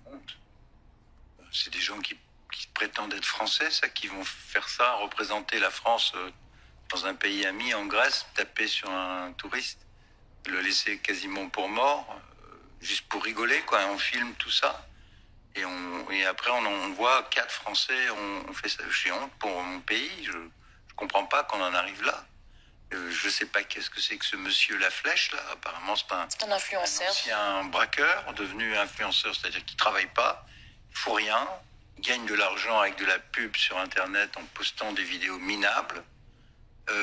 honte. C'est des gens qui prétendent être français, ça, qui vont faire ça, représenter la France dans un pays ami, en Grèce, taper sur un touriste, le laisser quasiment pour mort, juste pour rigoler, quoi. On filme tout ça. Et après, on voit 4 Français, on fait ça. J'ai honte pour mon pays. Je comprends pas qu'on en arrive là. Je sais pas qu'est-ce que c'est que ce monsieur La Flèche, là. Apparemment, C'est un influenceur. C'est un braqueur devenu influenceur, c'est-à-dire qu'il travaille pas, il faut rien, il gagne de l'argent avec de la pub sur Internet en postant des vidéos minables.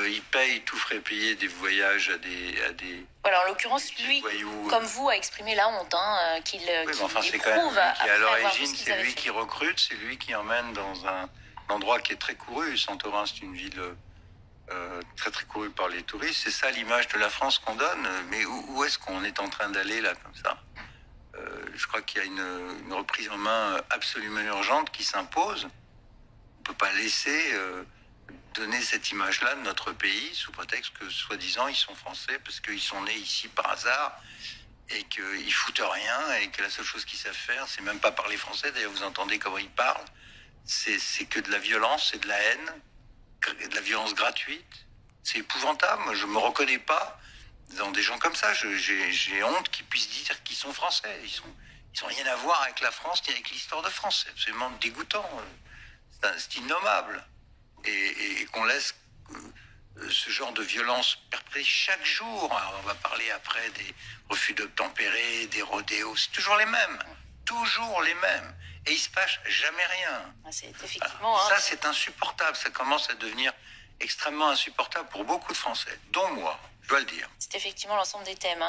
Il paye, tout frais payé, des voyages à des Voilà, en l'occurrence, lui, voyous, comme vous, a exprimé la honte qu'il oui, enfin, c'est quand même lui qui, à l'origine, c'est lui qui recrute, c'est lui qui emmène dans un endroit qui est très couru. Santorin, c'est une ville très très courue par les touristes. C'est ça l'image de la France qu'on donne. Mais où est-ce qu'on est en train d'aller là, comme ça? Je crois qu'il y a une reprise en main absolument urgente qui s'impose. On ne peut pas laisser donner cette image-là de notre pays sous prétexte que, soi-disant, ils sont français parce qu'ils sont nés ici par hasard et qu'ils foutent rien et que la seule chose qu'ils savent faire, c'est même pas parler français. D'ailleurs, vous entendez comment ils parlent. C'est que de la violence, c'est de la haine, de la violence gratuite. C'est épouvantable. Moi, je me reconnais pas dans des gens comme ça. J'ai honte qu'ils puissent dire qu'ils sont français. Ils ont rien à voir avec la France ni avec l'histoire de France. C'est absolument dégoûtant. C'est innommable. Et qu'on laisse ce genre de violence perpétrée chaque jour. Alors, on va parler après des refus d'obtempérer, des rodéos. C'est toujours les mêmes. Toujours les mêmes. Et il se passe jamais rien. C'est effectivement. Ça, c'est insupportable. Ça commence à devenir extrêmement insupportable pour beaucoup de Français, dont moi, je dois le dire. C'est effectivement l'ensemble des thèmes